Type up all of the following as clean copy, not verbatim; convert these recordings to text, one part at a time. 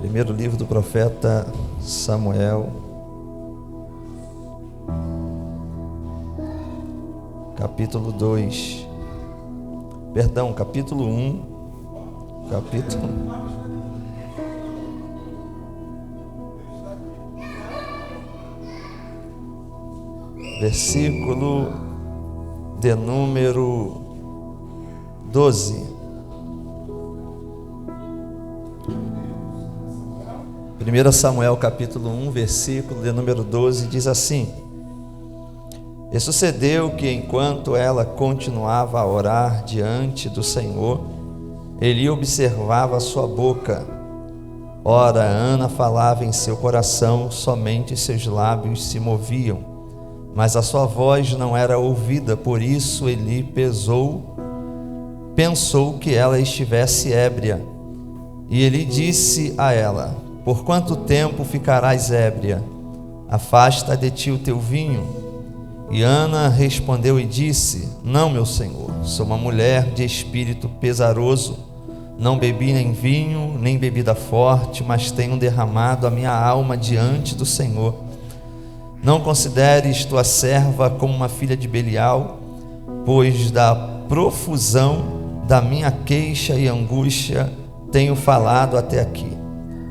Primeiro livro do profeta Samuel, capítulo 2, perdão, capítulo 1, versículo de número 12. 1 Samuel capítulo 1, versículo de número 12, diz assim: E sucedeu que enquanto ela continuava a orar diante do Senhor, Eli observava a sua boca. Ora, Ana falava em seu coração, somente seus lábios se moviam, mas a sua voz não era ouvida. Por isso Eli pensou que ela estivesse ébria. E Eli disse a ela: Por quanto tempo ficarás ébria? Afasta de ti o teu vinho. E Ana respondeu e disse: Não, meu senhor, sou uma mulher de espírito pesaroso. Não bebi nem vinho, nem bebida forte, mas tenho derramado a minha alma diante do Senhor. Não consideres tua serva como uma filha de Belial, pois da profusão da minha queixa e angústia tenho falado até aqui.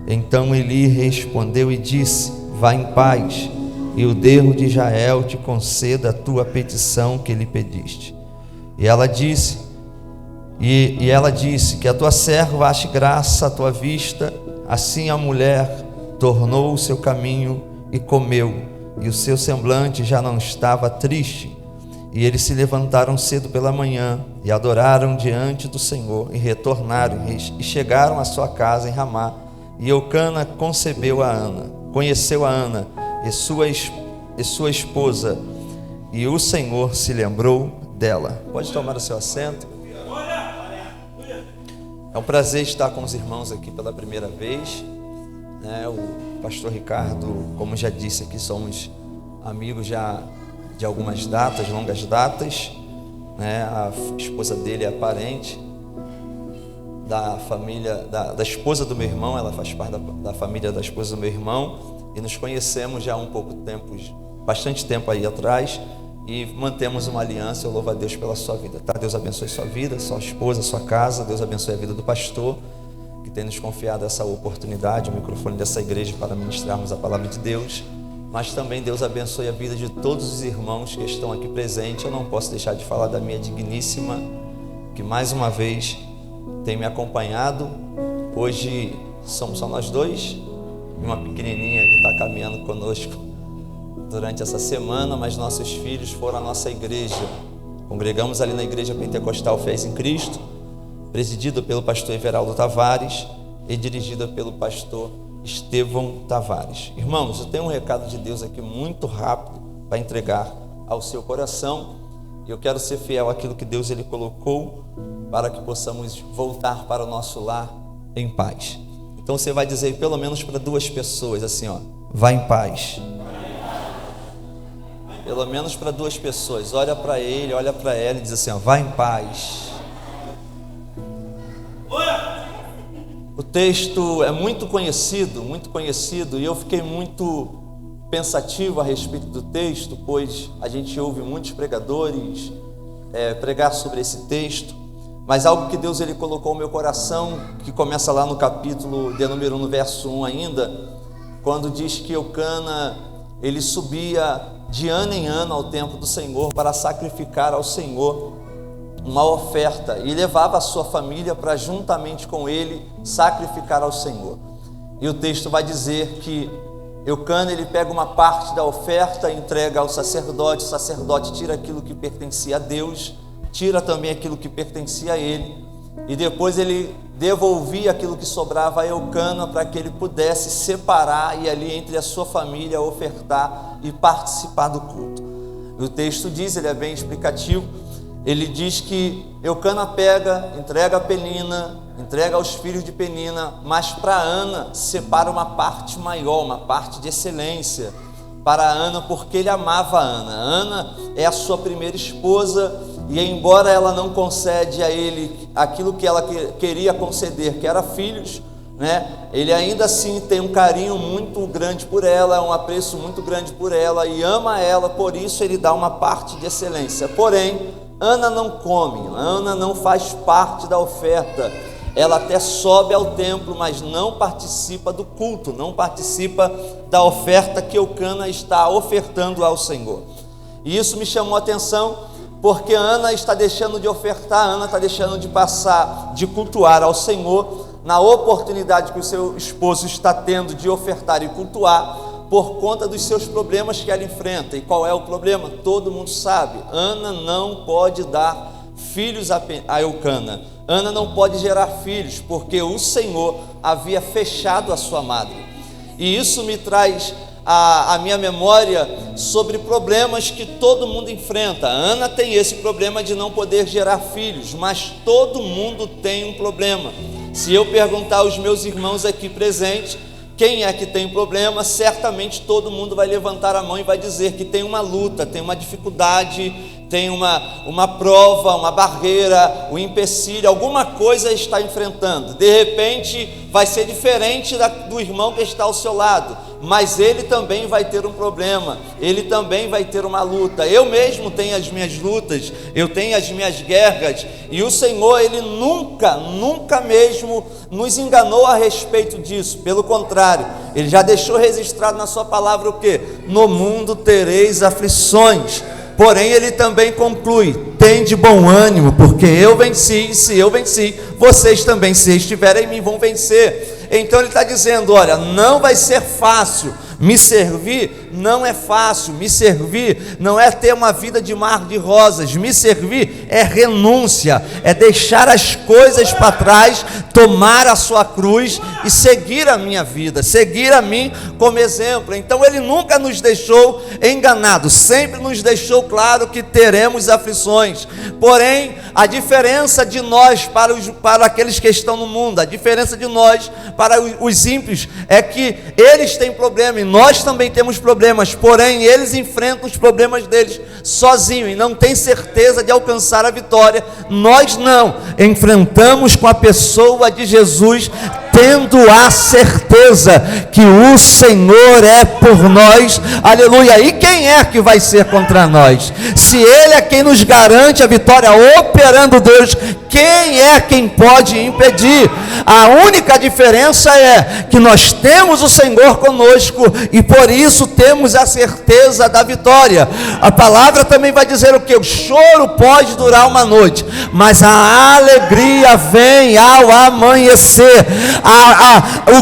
Então Eli respondeu e disse: Vá em paz, e o Deus de Israel te conceda a tua petição que lhe pediste. E ela disse que a tua serva ache graça à tua vista. Assim a mulher tornou o seu caminho e comeu, e o seu semblante já não estava triste. E eles se levantaram cedo pela manhã e adoraram diante do Senhor, e retornaram e chegaram à sua casa em Ramá. E Eucana conheceu a Ana e sua esposa, e o Senhor se lembrou dela. Pode tomar o seu assento. É um prazer estar com os irmãos aqui pela primeira vez, né? O pastor Ricardo, como já disse aqui, somos amigos já de algumas datas, longas datas, né? A esposa dele é parente da família da esposa do meu irmão. Ela faz parte da família da esposa do meu irmão, e nos conhecemos já há bastante tempo aí atrás, e mantemos uma aliança. Eu louvo a Deus pela sua vida, tá? Deus abençoe sua vida, sua esposa, sua casa. Deus abençoe a vida do pastor, que tem nos confiado essa oportunidade, o microfone dessa igreja para ministrarmos a palavra de Deus. Mas também Deus abençoe a vida de todos os irmãos que estão aqui presentes. Eu não posso deixar de falar da minha digníssima, que mais uma vez tem me acompanhado. Hoje somos só nós dois e uma pequenininha que está caminhando conosco durante essa semana, mas nossos filhos foram à nossa igreja. Congregamos ali na Igreja Pentecostal Fés em Cristo, presidida pelo pastor Everaldo Tavares e dirigida pelo pastor Estevão Tavares. Irmãos, eu tenho um recado de Deus aqui muito rápido para entregar ao seu coração, e eu quero ser fiel àquilo que Deus ele colocou, para que possamos voltar para o nosso lar em paz. Então você vai dizer pelo menos para duas pessoas assim, ó: vá em paz. Pelo menos para duas pessoas. Olha para ele, olha para ela e diz assim, ó: vá em paz. O texto é muito conhecido, e eu fiquei muito pensativo a respeito do texto, pois a gente ouve muitos pregadores pregar sobre esse texto, mas algo que Deus ele colocou no meu coração, que começa lá no capítulo de número 1, no verso 1 ainda, quando diz que Eucana, ele subia de ano em ano ao templo do Senhor para sacrificar ao Senhor uma oferta, e levava a sua família para juntamente com ele sacrificar ao Senhor. E o texto vai dizer que Eucana ele pega uma parte da oferta, entrega ao sacerdote. O sacerdote tira aquilo que pertencia a Deus, tira também aquilo que pertencia a ele, e depois ele devolvia aquilo que sobrava a Eucana, para que ele pudesse separar e ali entre a sua família ofertar e participar do culto. E o texto diz, ele é bem explicativo, ele diz que Eucana pega, entrega a Penina, entrega aos filhos de Penina, mas para Ana separa uma parte maior, uma parte de excelência para Ana, porque ele amava a Ana. Ana é a sua primeira esposa, e embora ela não concede a ele aquilo que ela queria conceder, que era filhos, né? Ele ainda assim tem um carinho muito grande por ela, um apreço muito grande por ela e ama ela, por isso ele dá uma parte de excelência. Porém, Ana não come, Ana não faz parte da oferta. Ela até sobe ao templo, mas não participa do culto, não participa da oferta que Eucana está ofertando ao Senhor. E isso me chamou a atenção, porque Ana está deixando de ofertar, Ana está deixando de passar, de cultuar ao Senhor, na oportunidade que o seu esposo está tendo de ofertar e cultuar, por conta dos seus problemas que ela enfrenta. E qual é o problema? Todo mundo sabe, Ana não pode dar filhos a Eucana, Ana não pode gerar filhos, porque o Senhor havia fechado a sua madre. E isso me traz a minha memória sobre problemas que todo mundo enfrenta. Ana tem esse problema de não poder gerar filhos, mas todo mundo tem um problema. Se eu perguntar aos meus irmãos aqui presentes, quem é que tem problema, certamente todo mundo vai levantar a mão e vai dizer que tem uma luta, tem uma dificuldade, tem uma prova, uma barreira, um empecilho, alguma coisa está enfrentando. De repente vai ser diferente do irmão que está ao seu lado, mas ele também vai ter um problema, ele também vai ter uma luta. Eu mesmo tenho as minhas lutas, eu tenho as minhas guerras, e o Senhor, Ele nunca mesmo nos enganou a respeito disso. Pelo contrário, Ele já deixou registrado na sua palavra o quê? No mundo tereis aflições. Porém, Ele também conclui: tende bom ânimo, porque eu venci, e se eu venci, vocês também, se estiverem em mim, vão vencer. Então Ele está dizendo: olha, não vai ser fácil, me servir não é fácil, me servir não é ter uma vida de mar de rosas, me servir é renúncia, é deixar as coisas para trás, tomar a sua cruz e seguir a minha vida, seguir a mim como exemplo. Então Ele nunca nos deixou enganados, sempre nos deixou claro que teremos aflições. Porém, a diferença de nós para aqueles que estão no mundo, a diferença de nós para os ímpios é que eles têm problema e nós também temos problemas, porém eles enfrentam os problemas deles sozinhos e não têm certeza de alcançar a vitória. Nós não, enfrentamos com a pessoa de Jesus, tendo a certeza que o Senhor é por nós, aleluia. E quem é que vai ser contra nós? Se Ele é quem nos garante a vitória, operando Deus, quem é quem pode impedir? A única diferença é que nós temos o Senhor conosco e por isso temos a certeza da vitória. A palavra também vai dizer o que? O choro pode durar uma noite, mas a alegria vem ao amanhecer.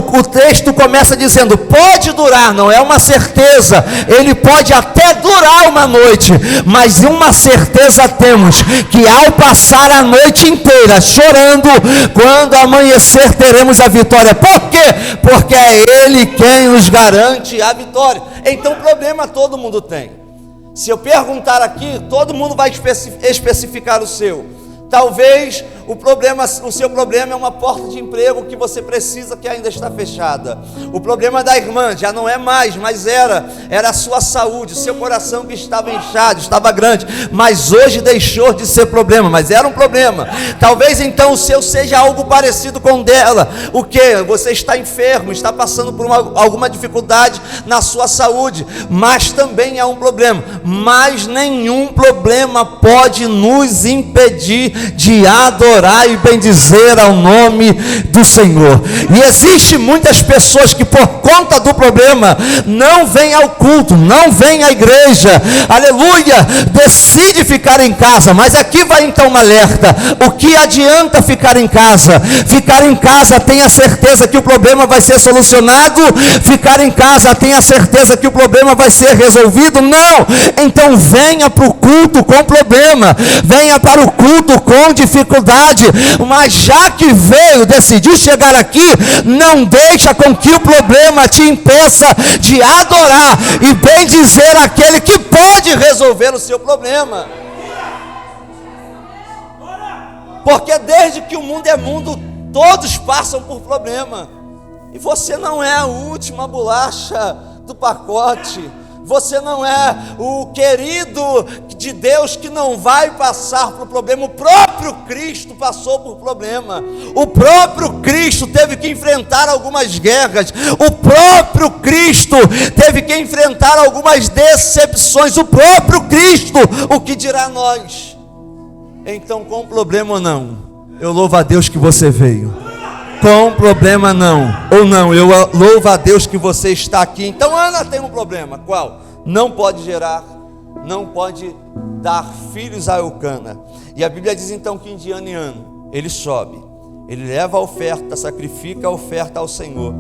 O texto começa dizendo: pode durar, não é uma certeza, ele pode até durar uma noite, mas uma certeza temos, que ao passar a noite inteira chorando, quando amanhecer teremos a vitória. Por quê? Porque é Ele quem nos garante a vitória. Então problema todo mundo tem. Se eu perguntar aqui, todo mundo vai especificar o seu. Talvez o seu problema é uma porta de emprego que você precisa, que ainda está fechada. O problema da irmã já não é mais, mas era a sua saúde, o seu coração que estava inchado, estava grande, mas hoje deixou de ser problema, mas era um problema. Talvez então o seu seja algo parecido com o dela. O que? Você está enfermo, está passando por alguma dificuldade na sua saúde, mas também é um problema. Mas nenhum problema pode nos impedir de adorar e bendizer ao nome do Senhor. E existe muitas pessoas que por conta do problema não vêm ao culto, não vêm à igreja, aleluia, decide ficar em casa. Mas aqui vai então um alerta: o que adianta ficar em casa? Ficar em casa, tenha certeza que o problema vai ser solucionado? Ficar em casa, tenha certeza que o problema vai ser resolvido? Não. Então venha para o culto com problema, venha para o culto com dificuldade, mas já que veio, decidiu chegar aqui, não deixa com que o problema te impeça de adorar e bendizer aquele que pode resolver o seu problema. Porque desde que o mundo é mundo, todos passam por problema, e você não é a última bolacha do pacote. Você não é o querido de Deus que não vai passar por problema. O próprio Cristo passou por problema. O próprio Cristo teve que enfrentar algumas guerras. O próprio Cristo teve que enfrentar algumas decepções. O próprio Cristo, o que dirá nós? Então, com problema ou não, eu louvo a Deus que você veio. Com problema não, ou não, eu louvo a Deus que você está aqui. Então Ana tem um problema, qual? Não pode gerar, não pode dar filhos a Eucana. E a Bíblia diz então que de ano em ano ele sobe, ele leva a oferta, sacrifica a oferta ao Senhor,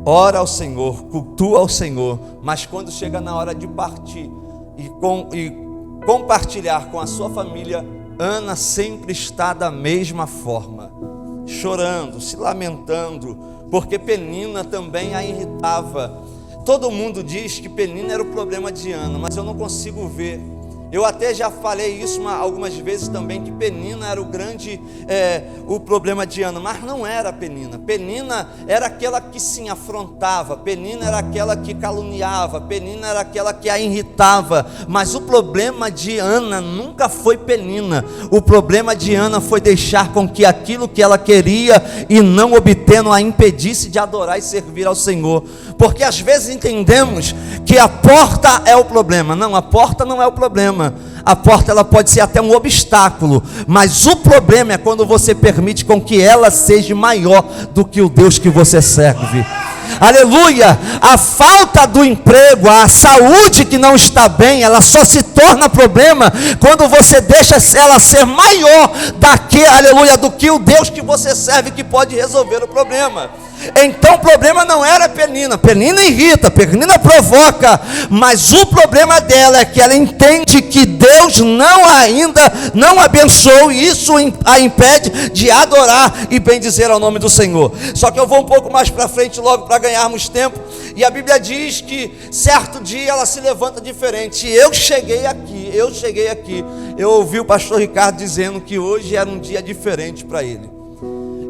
ora ao Senhor, cultua ao Senhor. Mas quando chega na hora de partir e compartilhar com a sua família, Ana sempre está da mesma forma, chorando, se lamentando, porque Penina também a irritava. Todo mundo diz que Penina era o problema de Ana, mas eu não consigo ver. Eu até já falei isso algumas vezes também, que Penina era o problema de Ana, mas não era Penina. Penina era aquela que sim afrontava, Penina era aquela que caluniava, Penina era aquela que a irritava, mas o problema de Ana nunca foi Penina. O problema de Ana foi deixar com que aquilo que ela queria e não obtendo a impedisse de adorar e servir ao Senhor. Porque às vezes entendemos que a porta é o problema. Não, a porta não é o problema. A porta ela pode ser até um obstáculo, mas o problema é quando você permite com que ela seja maior do que o Deus que você serve. Aleluia! A falta do emprego, a saúde que não está bem, ela só se torna problema quando você deixa ela ser maior aleluia, do que o Deus que você serve, que pode resolver o problema. Então o problema não era Penina. Penina irrita, Penina provoca, mas o problema dela é que ela entende que Deus ainda não abençoou, e isso a impede de adorar e bendizer ao nome do Senhor. Só que eu vou um pouco mais para frente logo para ganharmos tempo, e a Bíblia diz que certo dia ela se levanta diferente. Eu cheguei aqui, eu ouvi o pastor Ricardo dizendo que hoje era um dia diferente para ele.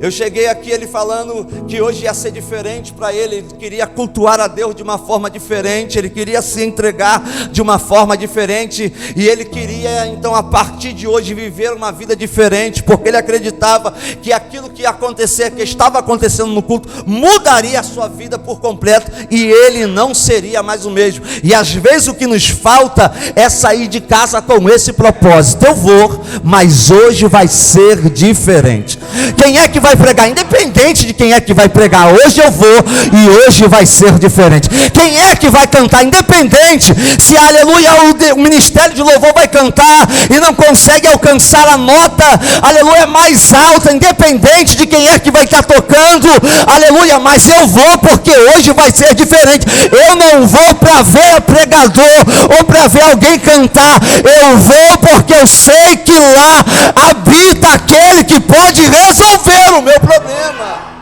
Eu cheguei aqui, ele falando que hoje ia ser diferente para ele. Ele queria cultuar a Deus de uma forma diferente, ele queria se entregar de uma forma diferente, e ele queria então a partir de hoje viver uma vida diferente, porque ele acreditava que aquilo que ia acontecer, que estava acontecendo no culto, mudaria a sua vida por completo, e ele não seria mais o mesmo. E às vezes o que nos falta é sair de casa com esse propósito: eu vou, mas hoje vai ser diferente. Quem é que vai pregar? Independente de quem é que vai pregar, hoje eu vou e hoje vai ser diferente. Quem é que vai cantar? Independente se, aleluia, o ministério de louvor vai cantar e não consegue alcançar a nota, aleluia, mais alta, independente de quem é que vai estar tocando, aleluia, mas eu vou porque hoje vai ser diferente. Eu não vou para ver pregador ou para ver alguém cantar, eu vou porque eu sei que lá habita aquele que pode resolver o meu problema.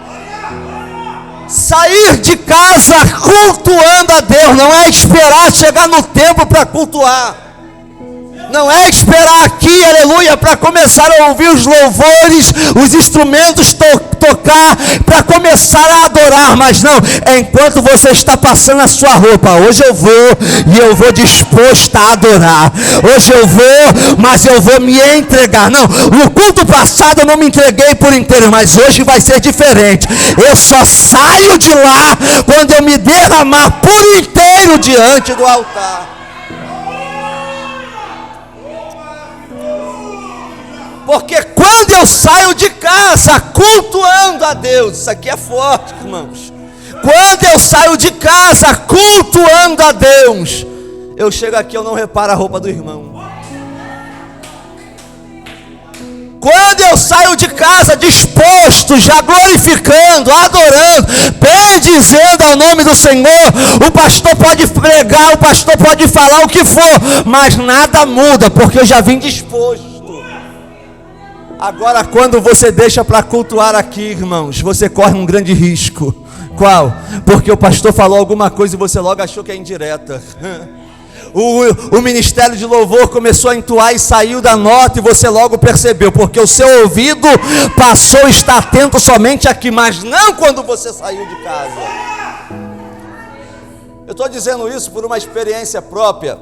Sair de casa cultuando a Deus não é esperar chegar no templo para cultuar. Não é esperar aqui, aleluia, para começar a ouvir os louvores, os instrumentos tocar, para começar a adorar, mas não, é enquanto você está passando a sua roupa. Hoje eu vou, e eu vou disposto a adorar. Hoje eu vou, mas eu vou me entregar. Não, no culto passado eu não me entreguei por inteiro, mas hoje vai ser diferente. Eu só saio de lá quando eu me derramar por inteiro diante do altar. Porque quando eu saio de casa cultuando a Deus, isso aqui é forte, irmãos. Quando eu saio de casa cultuando a Deus, eu chego aqui, eu não reparo a roupa do irmão. Quando eu saio de casa disposto, já glorificando, adorando, bendizendo ao nome do Senhor, o pastor pode pregar, o pastor pode falar o que for, mas nada muda, porque eu já vim disposto. Agora, quando você deixa para cultuar aqui, irmãos, você corre um grande risco. Qual? Porque o pastor falou alguma coisa e você logo achou que é indireta. O ministério de louvor começou a entoar e saiu da nota, e você logo percebeu, porque o seu ouvido passou a estar atento somente aqui, mas não quando você saiu de casa. Eu estou dizendo isso por uma experiência própria.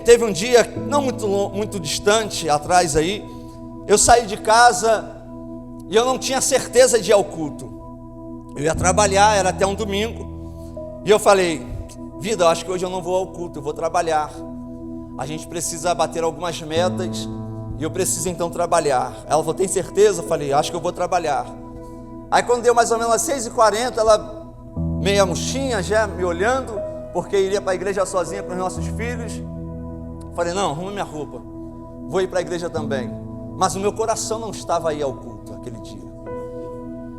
Teve um dia, não muito distante atrás aí, eu saí de casa e eu não tinha certeza de ir ao culto. Eu ia trabalhar, era até um domingo, e eu falei: vida, eu acho que hoje eu não vou ao culto, eu vou trabalhar. A gente precisa bater algumas metas e eu preciso então trabalhar. Ela falou: tem certeza? Eu falei: acho que eu vou trabalhar. Aí quando deu mais ou menos às 6h40, ela meia murchinha já me olhando, porque iria para a igreja sozinha com os nossos filhos. Falei: não, arruma minha roupa, vou ir para a igreja também. Mas o meu coração não estava aí ao culto aquele dia.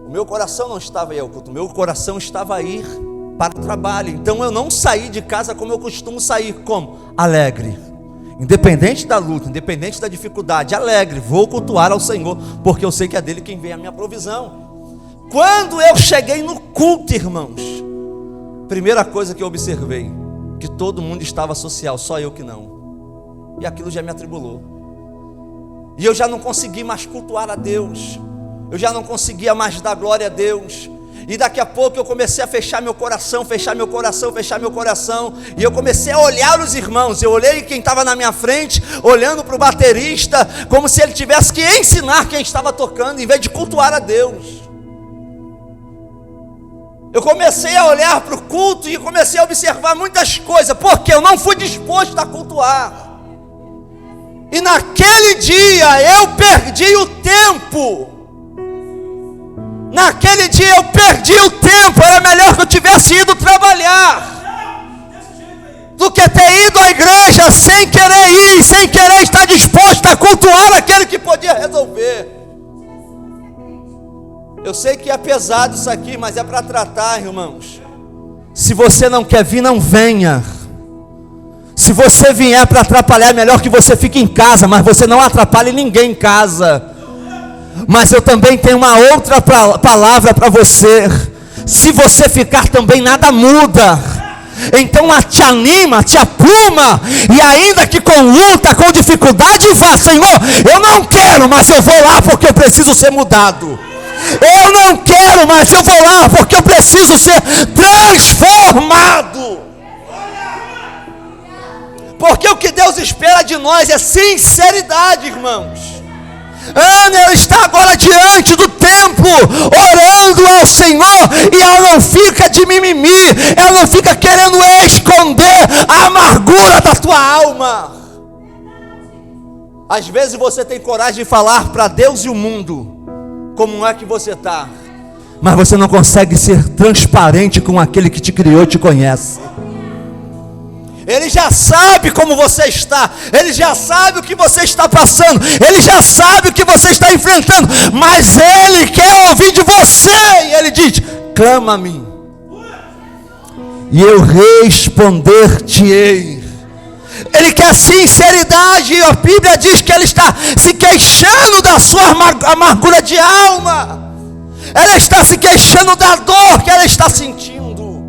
O meu coração não estava aí ao culto, o meu coração estava a ir para o trabalho. Então eu não saí de casa como eu costumo sair, como? Alegre, independente da luta, independente da dificuldade, alegre, vou cultuar ao Senhor, porque eu sei que é dele quem vem a minha provisão. Quando eu cheguei no culto, irmãos, primeira coisa que eu observei, que todo mundo estava social, só eu que não. E aquilo já me atribulou. E eu já não consegui mais cultuar a Deus. Eu já não conseguia mais dar glória a Deus. E daqui a pouco eu comecei a fechar meu coração. E eu comecei a olhar os irmãos. Eu olhei quem estava na minha frente, olhando para o baterista, como se ele tivesse que ensinar quem estava tocando, em vez de cultuar a Deus. Eu comecei a olhar para o culto e comecei a observar muitas coisas, porque eu não fui disposto a cultuar. E naquele dia eu perdi o tempo. Naquele dia eu perdi o tempo. Era melhor que eu tivesse ido trabalhar do que ter ido à igreja sem querer ir, sem querer estar disposto a cultuar aquele que podia resolver. Eu sei que é pesado isso aqui, mas é para tratar, irmãos. Se você não quer vir, não venha. Se você vier para atrapalhar, é melhor que você fique em casa, mas você não atrapalhe ninguém em casa. Mas eu também tenho uma outra palavra para você: se você ficar também, nada muda. Então te anima, te apruma, e ainda que com luta, com dificuldade, vá: Senhor, eu não quero, mas eu vou lá porque eu preciso ser mudado. Eu não quero, mas eu vou lá porque eu preciso ser transformado. Porque o que Deus espera de nós é sinceridade, irmãos. Ana está agora diante do templo, orando ao Senhor, e ela não fica de mimimi, ela não fica querendo esconder a amargura da tua alma. Às vezes você tem coragem de falar para Deus e o mundo como é que você está, mas você não consegue ser transparente com aquele que te criou e te conhece. Ele já sabe como você está, ele já sabe o que você está passando, ele já sabe o que você está enfrentando, mas ele quer ouvir de você, e ele diz: clama a mim, e eu responder-te-ei. Ele quer sinceridade, e a Bíblia diz que ele está se queixando da sua amargura de alma, ela está se queixando da dor que ela está sentindo.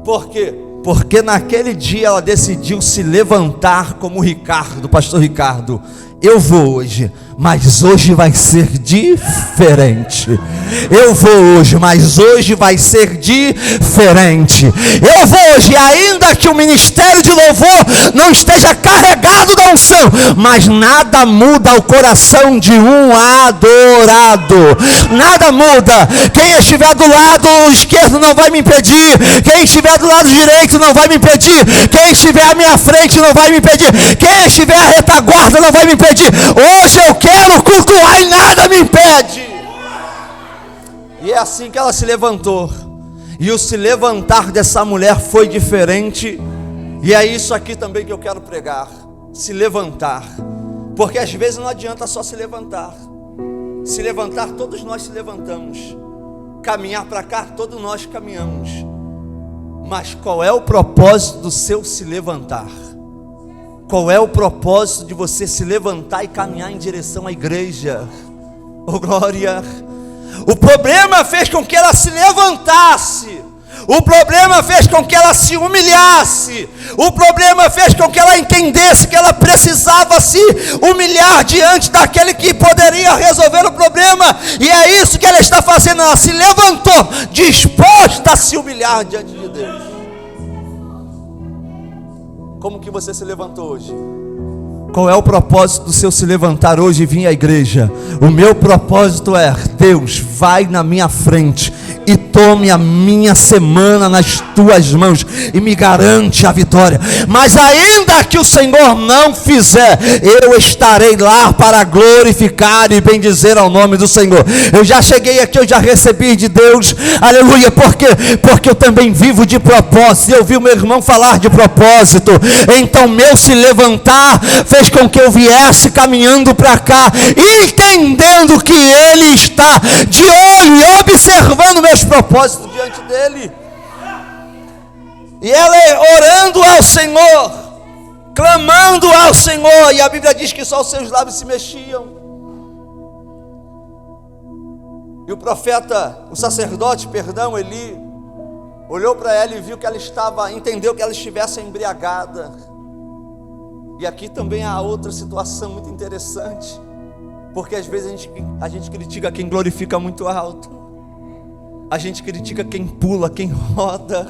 Por quê? Porque naquele dia ela decidiu se levantar como o Ricardo, pastor Ricardo. Eu vou hoje, mas hoje vai ser diferente. Eu vou hoje, mas hoje vai ser diferente. Eu vou hoje, ainda que o ministério de louvor não esteja carregado da unção, mas nada muda o coração de um adorado. Nada muda. Quem estiver do lado esquerdo não vai me impedir. Quem estiver do lado direito não vai me impedir. Quem estiver à minha frente não vai me impedir. Quem estiver à retaguarda não vai me impedir. Hoje eu quero cultuar e nada me impede. E é assim que ela se levantou. E o se levantar dessa mulher foi diferente. E é isso aqui também que eu quero pregar: se levantar. Porque às vezes não adianta só se levantar. Se levantar, todos nós se levantamos. Caminhar para cá, todos nós caminhamos. Mas qual é o propósito do seu se levantar? Qual é o propósito de você se levantar e caminhar em direção à igreja? Oh glória! O problema fez com que ela se levantasse. O problema fez com que ela se humilhasse. O problema fez com que ela entendesse que ela precisava se humilhar diante daquele que poderia resolver o problema. E é isso que ela está fazendo. Ela se levantou, disposta a se humilhar diante de Deus. Como que você se levantou hoje? Qual é o propósito do seu se levantar hoje e vir à igreja? O meu propósito é: Deus, vai na minha frente e tome a minha semana nas tuas mãos e me garante a vitória. Mas ainda que o Senhor não fizer, eu estarei lá para glorificar e bendizer ao nome do Senhor. Eu já cheguei aqui, eu já recebi de Deus, aleluia, porque eu também vivo de propósito. Eu vi o meu irmão falar de propósito, então meu se levantar fez com que eu viesse caminhando para cá, entendendo que Ele está de olho e observando meus propósitos diante dEle. E ela orando ao Senhor, clamando ao Senhor, e a Bíblia diz que só os seus lábios se mexiam. E o sacerdote, Eli, olhou para ela e viu que ela entendeu que ela estivesse embriagada. E aqui também há outra situação muito interessante, porque às vezes a gente critica quem glorifica muito alto, a gente critica quem pula, quem roda,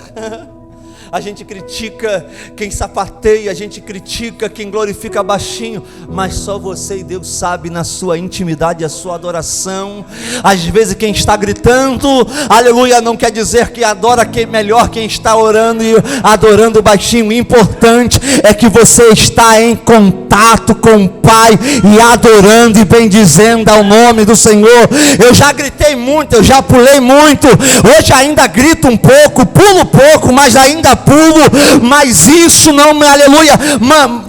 a gente critica quem sapateia, a gente critica quem glorifica baixinho, mas só você e Deus sabe na sua intimidade a sua adoração. Às vezes quem está gritando, aleluia, não quer dizer que adora melhor quem está orando e adorando baixinho. O importante é que você está em contato com o Pai e adorando e bendizendo ao nome do Senhor. Eu já gritei muito, eu já pulei muito, hoje ainda grito um pouco, pulo pouco, mas ainda pulo, mas isso não, aleluia,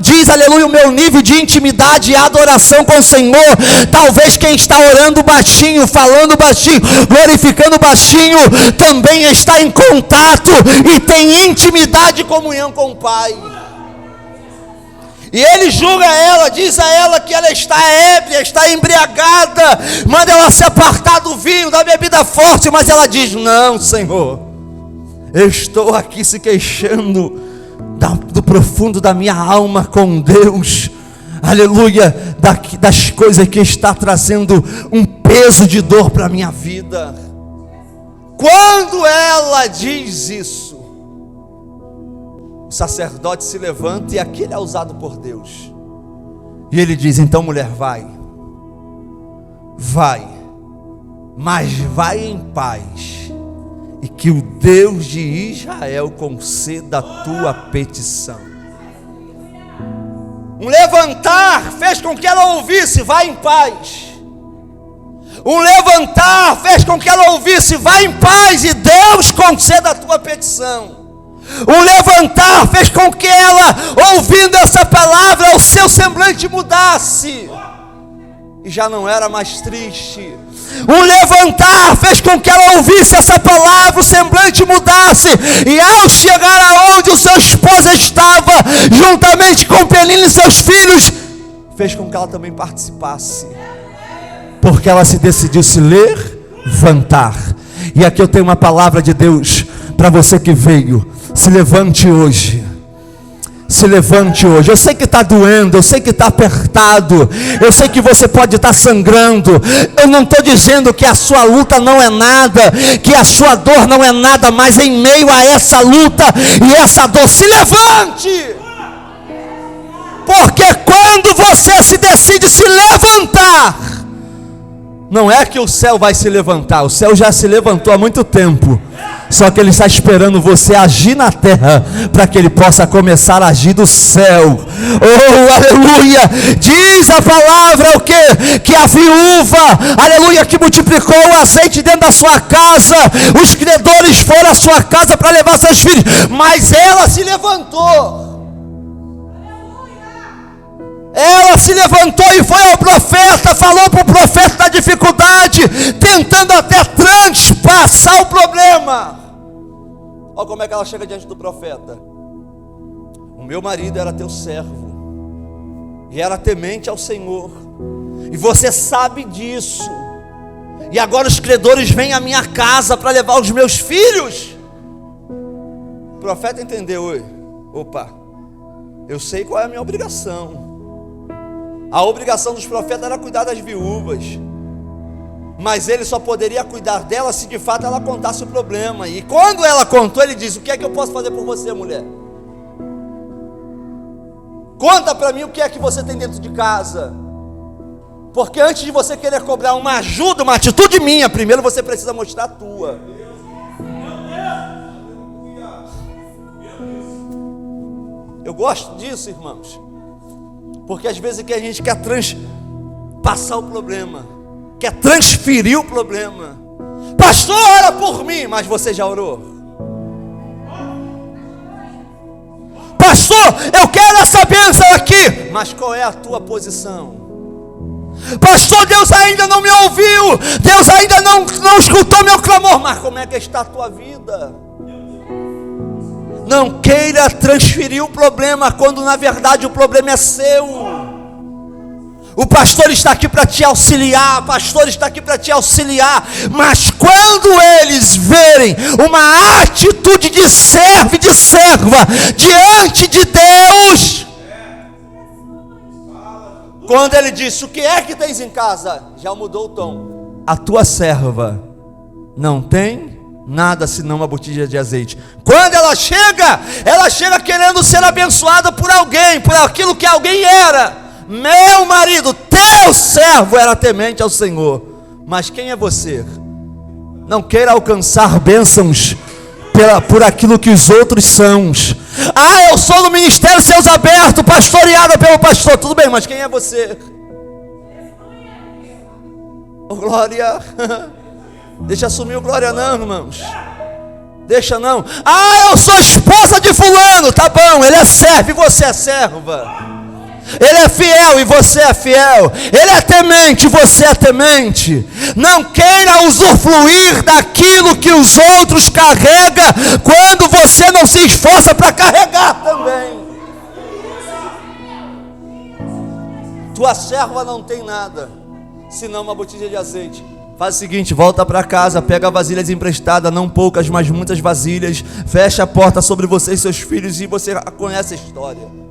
diz, aleluia, o meu nível de intimidade e adoração com o Senhor. Talvez quem está orando baixinho, falando baixinho, glorificando baixinho, também está em contato e tem intimidade e comunhão com o Pai. E ele julga ela, diz a ela que ela está ébria, está embriagada, manda ela se apartar do vinho, da bebida forte, mas ela diz: não, Senhor, eu estou aqui se queixando do profundo da minha alma com Deus, aleluia, das coisas que está trazendo um peso de dor para a minha vida. Quando ela diz isso, o sacerdote se levanta, e aqui ele é usado por Deus, e ele diz: então mulher, vai, mas vai em paz, e que o Deus de Israel conceda a tua petição. Um levantar fez com que ela ouvisse: vai em paz. Um levantar fez com que ela ouvisse: vai em paz e Deus conceda a tua petição. Um levantar fez com que ela, ouvindo essa palavra, o seu semblante mudasse e já não era mais triste. Um levantar fez com que ela ouvisse essa palavra, o semblante mudasse, e ao chegar aonde o seu esposo estava, juntamente com Penina e seus filhos, fez com que ela também participasse, porque ela se decidiu se levantar. E aqui eu tenho uma palavra de Deus para você que veio: se levante hoje. Se levante hoje. Eu sei que está doendo, eu sei que está apertado, eu sei que você pode estar sangrando. Eu não estou dizendo que a sua luta não é nada, que a sua dor não é nada, mas em meio a essa luta e essa dor, se levante. Porque quando você se decide se levantar, não é que o céu vai se levantar, o céu já se levantou há muito tempo. Só que Ele está esperando você agir na terra, para que Ele possa começar a agir do céu. Oh, aleluia! Diz a palavra o quê? Que a viúva, aleluia, que multiplicou o azeite dentro da sua casa, os credores foram à sua casa para levar seus filhos, mas ela se levantou. Ela se levantou e foi ao profeta, falou para o profeta da dificuldade, tentando até transpassar o problema. Olha como é que ela chega diante do profeta: o meu marido era teu servo, e era temente ao Senhor, e você sabe disso, e agora os credores vêm à minha casa para levar os meus filhos. profeta entendeu, opa, eu sei qual é a minha obrigação. A obrigação dos profetas era cuidar das viúvas, mas ele só poderia cuidar dela se de fato ela contasse o problema. E quando ela contou, ele disse: o que é que eu posso fazer por você, mulher? Conta para mim o que é que você tem dentro de casa. Porque antes de você querer cobrar uma ajuda, uma atitude minha, primeiro você precisa mostrar a tua. Eu gosto disso, irmãos, porque às vezes que a gente quer passar o problema, quer transferir o problema. Pastor, ora por mim, mas você já orou? Pastor, eu quero essa bênção aqui, mas qual é a tua posição? Pastor, Deus ainda não me ouviu, Deus ainda não escutou meu clamor, mas como é que está a tua vida? Não queira transferir o problema, quando na verdade o problema é seu. O pastor está aqui para te auxiliar, a pastora está aqui para te auxiliar, mas quando eles verem uma atitude de servo e de serva diante de Deus, quando ele disse: o que é que tens em casa? Já mudou o tom. A tua serva não tem nada senão uma botija de azeite. Quando ela chega querendo ser abençoada por alguém, por aquilo que alguém era. Meu marido, teu servo era temente ao Senhor. Mas quem é você? Não queira alcançar bênçãos por aquilo que os outros são. Ah, eu sou no ministério Céus Abertos, pastoreada pelo pastor. Tudo bem, mas quem é você? Oh, glória. Deixa assumir o glória não, irmãos. Deixa não. Ah, eu sou esposa de fulano. Tá bom, ele é servo e você é serva. Ele é fiel e você é fiel. Ele é temente e você é temente. Não queira usufruir daquilo que os outros carregam, quando você não se esforça para carregar também. Tua serva não tem nada senão uma botija de azeite. Faz o seguinte, volta para casa, pega vasilhas emprestadas, não poucas, mas muitas vasilhas, fecha a porta sobre você e seus filhos, e você conhece a história.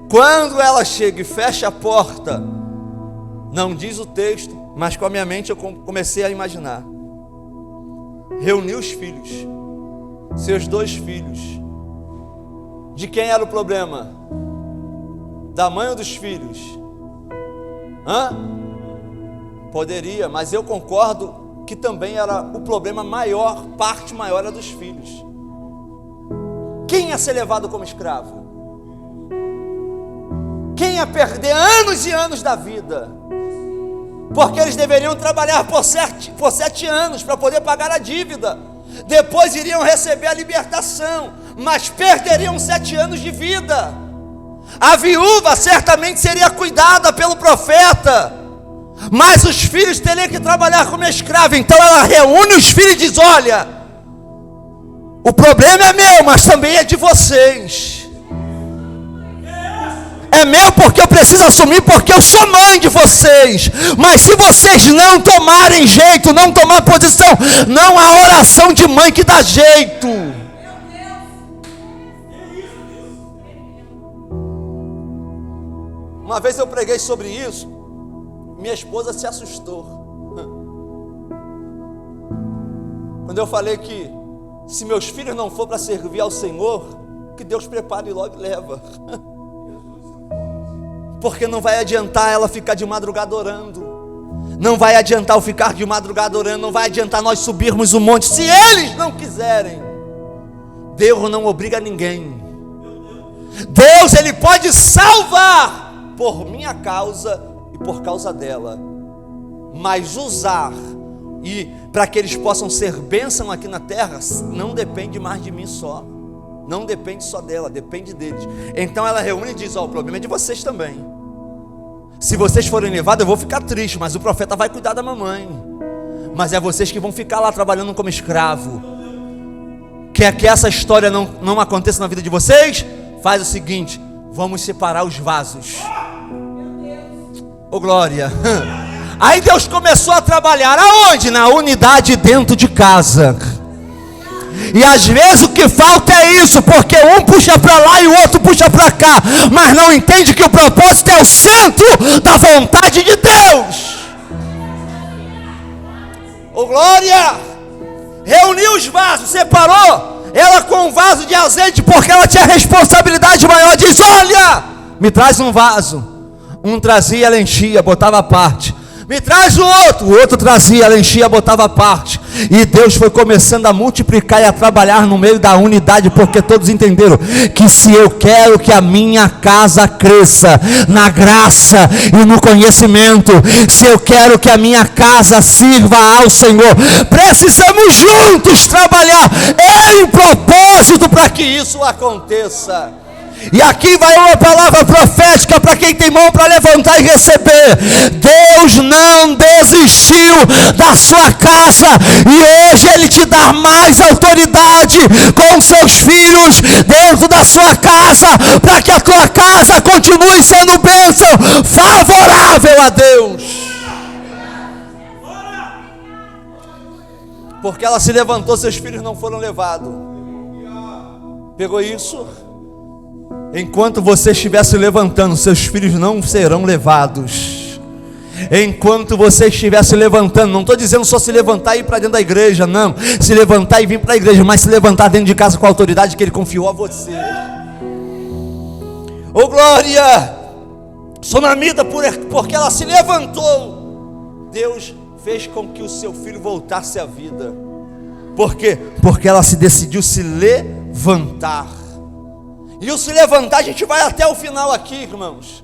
Quando ela chega e fecha a porta, não diz o texto, mas com a minha mente eu comecei a imaginar. Reuniu os filhos, seus 2 filhos. De quem era o problema? Da mãe ou dos filhos? Poderia, mas eu concordo que também era o problema maior, parte maior era dos filhos. Quem ia ser levado como escravo? Quem ia perder anos e anos da vida? Porque eles deveriam trabalhar por 7 anos para poder pagar a dívida. Depois iriam receber a libertação, mas perderiam 7 anos de vida. A viúva certamente seria cuidada pelo profeta, mas os filhos teriam que trabalhar como escravo. Então ela reúne os filhos e diz: olha, o problema é meu, mas também é de vocês. É meu porque eu preciso assumir, porque eu sou mãe de vocês. Mas se vocês não tomarem jeito, não tomar posição, não há oração de mãe que dá jeito. Uma vez eu preguei sobre isso, minha esposa se assustou. Quando eu falei que se meus filhos não for para servir ao Senhor, que Deus prepare e logo leva. Porque não vai adiantar ela ficar de madrugada orando, não vai adiantar eu ficar de madrugada orando, não vai adiantar nós subirmos o monte, se eles não quiserem. Deus não obriga ninguém. Deus, Ele pode salvar por minha causa e por causa dela, mas usar e para que eles possam ser bênção aqui na terra, não depende mais de mim só, não depende só dela, depende deles. Então ela reúne e diz: ó, o problema é de vocês também. Se vocês forem levados, eu vou ficar triste, mas o profeta vai cuidar da mamãe. Mas é vocês que vão ficar lá trabalhando como escravo. Quer que essa história não aconteça na vida de vocês? Faz o seguinte: vamos separar os vasos. Ô glória. Aí Deus começou a trabalhar aonde? Na unidade dentro de casa. E às vezes o que falta é isso, porque um puxa para lá e o outro puxa para cá, mas não entende que o propósito é o centro da vontade de Deus. Ô glória! Reuniu os vasos, separou ela com um vaso de azeite, porque ela tinha responsabilidade maior. Diz: olha, me traz um vaso. Um trazia, ela enchia, botava à parte. Me traz o outro trazia, ela enchia, botava à parte. E Deus foi começando a multiplicar e a trabalhar no meio da unidade, porque todos entenderam que se eu quero que a minha casa cresça na graça e no conhecimento, se eu quero que a minha casa sirva ao Senhor, precisamos juntos trabalhar em propósito para que isso aconteça. E aqui vai uma palavra profética para quem tem mão para levantar e receber. Deus não desistiu da sua casa, e hoje Ele te dá mais autoridade com seus filhos dentro da sua casa, para que a tua casa continue sendo bênção favorável a Deus. Porque ela se levantou, seus filhos não foram levados. Pegou isso? Enquanto você estiver se levantando, seus filhos não serão levados. Enquanto você estiver se levantando, não estou dizendo só se levantar e ir para dentro da igreja, não. Se levantar e vir para a igreja, mas se levantar dentro de casa com a autoridade que Ele confiou a você. Oh glória! Sonamita, porque ela se levantou, Deus fez com que o seu filho voltasse à vida. Por quê? Porque ela se decidiu se levantar. E o se levantar, a gente vai até o final aqui, irmãos.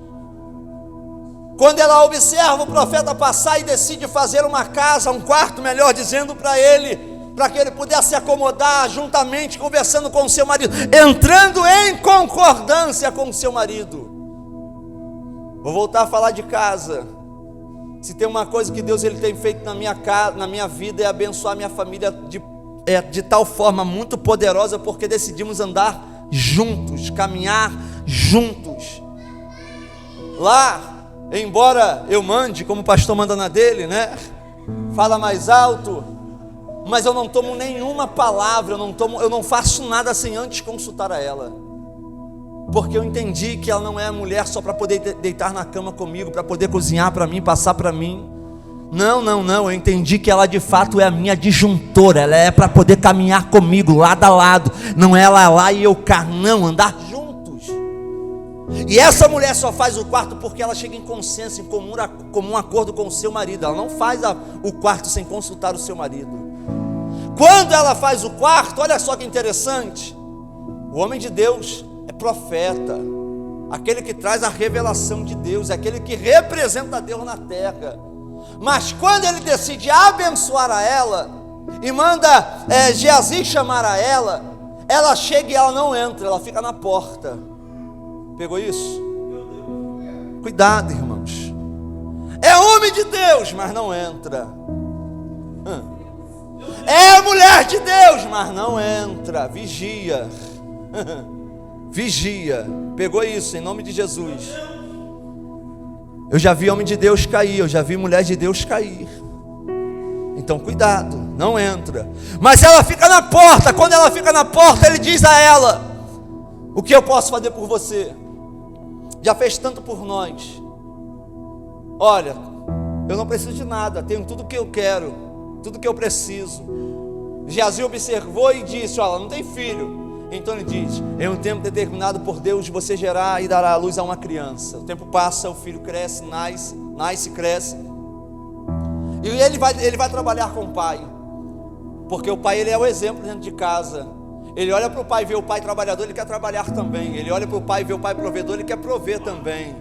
Quando ela observa o profeta passar e decide fazer uma casa, um quarto, melhor dizendo, para ele, para que ele pudesse se acomodar juntamente, conversando com o seu marido, entrando em concordância com o seu marido. Vou voltar a falar de casa. Se tem uma coisa que Deus tem feito na minha casa, na minha vida, é abençoar minha família de tal forma muito poderosa, porque decidimos andar juntos, caminhar juntos. Lá, embora eu mande, como o pastor manda na dele, né? Fala mais alto, mas eu não tomo nenhuma palavra, eu não faço nada sem antes consultar a ela. Porque eu entendi que ela não é a mulher só para poder deitar na cama comigo, para poder cozinhar para mim, passar para mim. Não, eu entendi que ela de fato é a minha disjuntora, ela é para poder caminhar comigo, lado a lado, não é ela lá e eu cá, não, andar juntos. E essa mulher só faz o quarto porque ela chega em consenso, em comum acordo com o seu marido, ela não faz o quarto sem consultar o seu marido. Quando ela faz o quarto, olha só que interessante, o homem de Deus é profeta, aquele que traz a revelação de Deus, aquele que representa Deus na terra. Mas quando ele decide abençoar a ela e manda Geazi chamar a ela, ela chega e ela não entra, ela fica na porta. Pegou isso? Cuidado, irmãos. É homem de Deus, mas não entra. É mulher de Deus, mas não entra. Vigia. Vigia. Pegou isso em nome de Jesus. Eu já vi homem de Deus cair, eu já vi mulher de Deus cair. Então cuidado, não entra. Mas ela fica na porta. Quando ela fica na porta, ele diz a ela: o que eu posso fazer por você? Já fez tanto por nós. Olha, eu não preciso de nada, tenho tudo que eu quero, tudo que eu preciso. Geazi observou e disse: olha, não tem filho. Então ele diz: em um tempo determinado por Deus, você gerará e dará à luz a uma criança. O tempo passa, o filho cresce, nasce, cresce. E ele vai trabalhar com o pai. Porque o pai, ele é o exemplo dentro de casa. Ele olha para o pai, vê o pai trabalhador, ele quer trabalhar também. Ele olha para o pai, vê o pai provedor, ele quer prover também.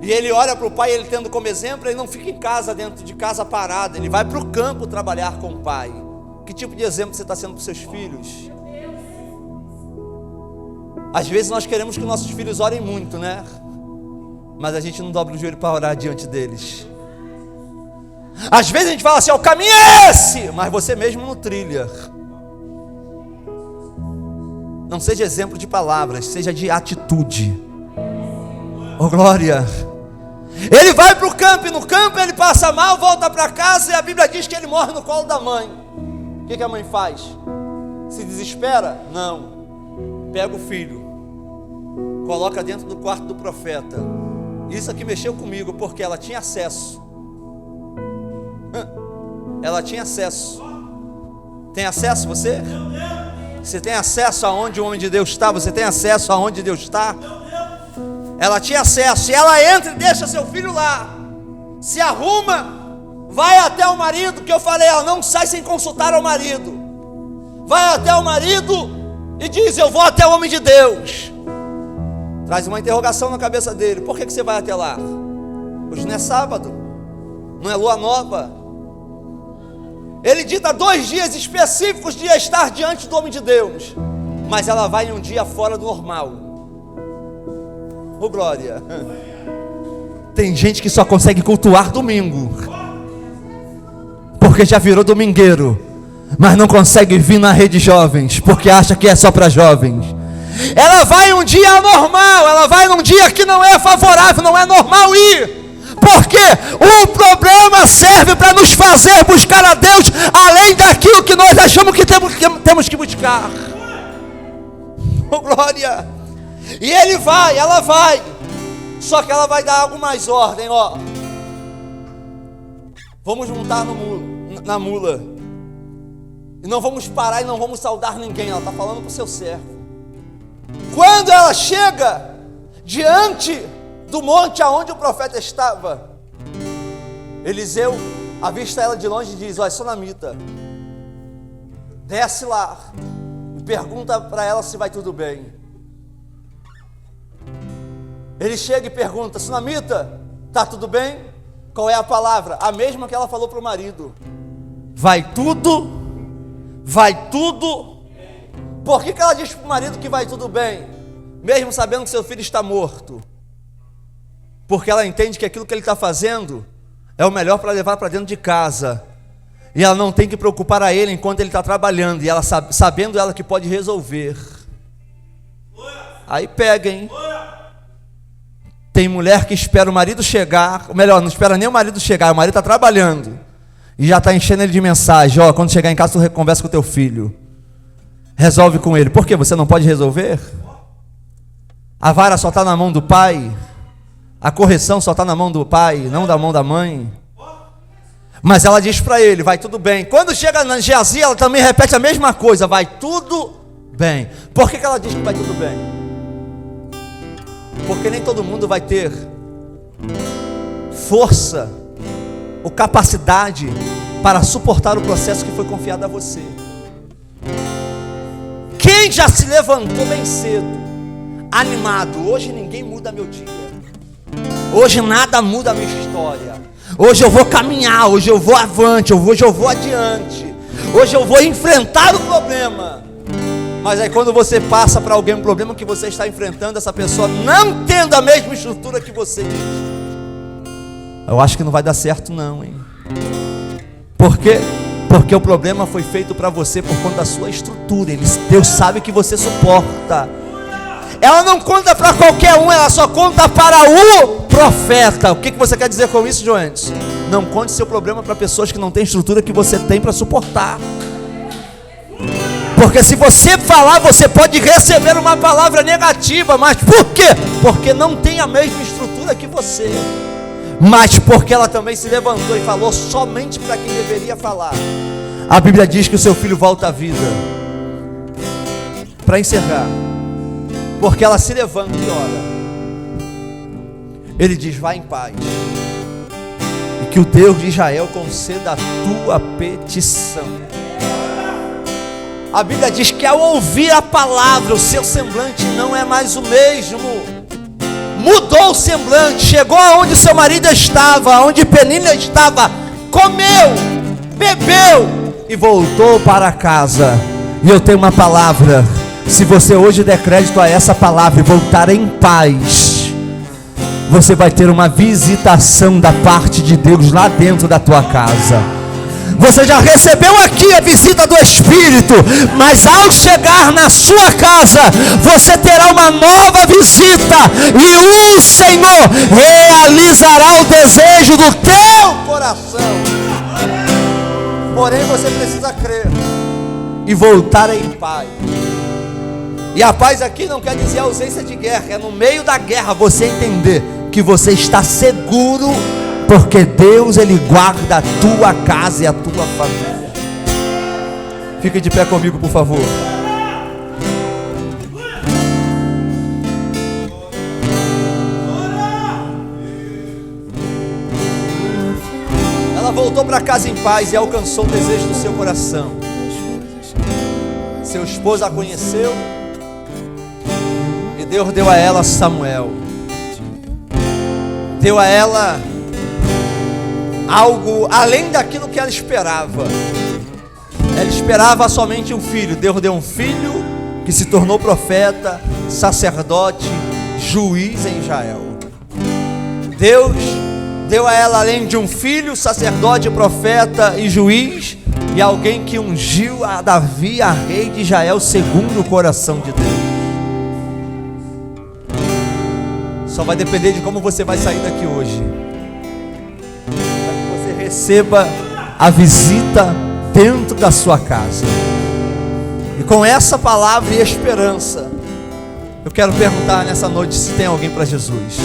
E ele olha para o pai, ele tendo como exemplo, ele não fica em casa, dentro de casa parado. Ele vai para o campo trabalhar com o pai. Que tipo de exemplo você está sendo para os seus filhos? Às vezes nós queremos que nossos filhos orem muito, né? Mas a gente não dobra o joelho para orar diante deles. Às vezes a gente fala assim: o caminho é esse, mas você mesmo não trilha. Não seja exemplo de palavras, seja de atitude. Oh glória. Ele vai para o campo, e no campo ele passa mal, volta para casa, e a Bíblia diz que ele morre no colo da mãe. O que a mãe faz? Se desespera? Não. Pega o filho, coloca dentro do quarto do profeta. Isso aqui mexeu comigo, porque ela tinha acesso. Ela tinha acesso. Tem acesso você? Você tem acesso aonde o homem de Deus está? Você tem acesso aonde Deus está? Ela tinha acesso, e ela entra e deixa seu filho lá, se arruma, vai até o marido, que eu falei, ela não sai sem consultar ao marido. Vai até o marido e diz: eu vou até o homem de Deus. Traz uma interrogação na cabeça dele: por que você vai até lá? Hoje não é sábado, não é lua nova. Ele dita 2 dias específicos de estar diante do homem de Deus, mas ela vai em um dia fora do normal. Oh glória! Tem gente que só consegue cultuar domingo, porque já virou domingueiro, mas não consegue vir na rede jovens, porque acha que é só para jovens. Ela vai um dia anormal, ela vai num dia que não é favorável, não é normal ir. Porque o problema serve para nos fazer buscar a Deus além daquilo que nós achamos que temos que buscar. Oh glória! E ele vai, ela vai, só que ela vai dar algo mais ordem, ó. Vamos montar na mula, e não vamos parar e não vamos saudar ninguém. Ela está falando para o seu servo. Quando ela chega diante do monte aonde o profeta estava, Eliseu avista ela de longe e diz: olha, sunamita, desce lá e pergunta para ela se vai tudo bem. Ele chega e pergunta: sunamita, está tudo bem? Qual é a palavra? A mesma que ela falou para o marido: vai tudo. Por que ela diz para o marido que vai tudo bem, mesmo sabendo que seu filho está morto? Porque ela entende que aquilo que ele está fazendo é o melhor para levar para dentro de casa, e ela não tem que preocupar a ele enquanto ele está trabalhando, e ela sabendo ela que pode resolver. Aí pega, hein? Tem mulher que espera o marido chegar, ou melhor, não espera nem o marido chegar, o marido está trabalhando e já está enchendo ele de mensagem: ó, quando chegar em casa tu conversa com o teu filho, resolve com ele. Por quê? Você não pode resolver? A vara só está na mão do pai, a correção só está na mão do pai, não da mão da mãe. Mas ela diz para ele: vai tudo bem. Quando chega na Geazi, ela também repete a mesma coisa: vai tudo bem. Por que ela diz que vai tudo bem? Porque nem todo mundo vai ter força ou capacidade para suportar o processo que foi confiado a você. Quem já se levantou bem cedo, animado: hoje ninguém muda meu dia, hoje nada muda a minha história, hoje eu vou caminhar, hoje eu vou avante, hoje eu vou adiante, hoje eu vou enfrentar o problema. Mas aí quando você passa para alguém um problema que você está enfrentando, essa pessoa não tendo a mesma estrutura que você diz: eu acho que não vai dar certo não, hein? Por quê? Porque o problema foi feito para você por conta da sua estrutura. Deus sabe que você suporta. Ela não conta para qualquer um, ela só conta para o profeta. O que você quer dizer com isso, Joantes? Não conte seu problema para pessoas que não têm estrutura que você tem para suportar. Porque se você falar, você pode receber uma palavra negativa. Mas por quê? Porque não tem a mesma estrutura que você. Mas porque ela também se levantou e falou somente para quem deveria falar. A Bíblia diz que o seu filho volta à vida. Para encerrar, porque ela se levanta e ora, ele diz: vai em paz, e que o Deus de Israel conceda a tua petição. A Bíblia diz que ao ouvir a palavra, o seu semblante não é mais o mesmo. Mudou o semblante, chegou aonde seu marido estava, aonde Penínia estava, comeu, bebeu e voltou para casa. E eu tenho uma palavra: se você hoje der crédito a essa palavra e voltar em paz, você vai ter uma visitação da parte de Deus lá dentro da tua casa. Você já recebeu aqui a visita do Espírito, mas ao chegar na sua casa, você terá uma nova visita, e o Senhor realizará o desejo do teu coração. Porém você precisa crer, e voltar em paz. E a paz aqui não quer dizer ausência de guerra, é no meio da guerra você entender que você está seguro, porque Deus, Ele guarda a tua casa e a tua família. Fique de pé comigo, por favor. Ela voltou para casa em paz e alcançou o desejo do seu coração. Seu esposo a conheceu e Deus deu a ela Samuel. Deu a ela algo além daquilo que ela esperava. Ela esperava somente um filho. Deus deu um filho que se tornou profeta, sacerdote, juiz em Israel. Deus deu a ela, além de um filho, sacerdote, profeta e juiz, e alguém que ungiu a Davi, a rei de Israel, segundo o coração de Deus. Só vai depender de como você vai sair daqui hoje, para que você receba a visita dentro da sua casa. E com essa palavra e esperança, eu quero perguntar nessa noite se tem alguém para Jesus.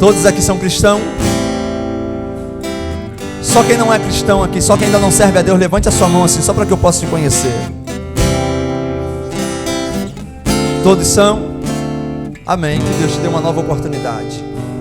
Todos aqui são cristãos? Só quem não é cristão aqui, só quem ainda não serve a Deus, levante a sua mão assim, só para que eu possa te conhecer. Todos são? Amém. Que Deus te dê uma nova oportunidade.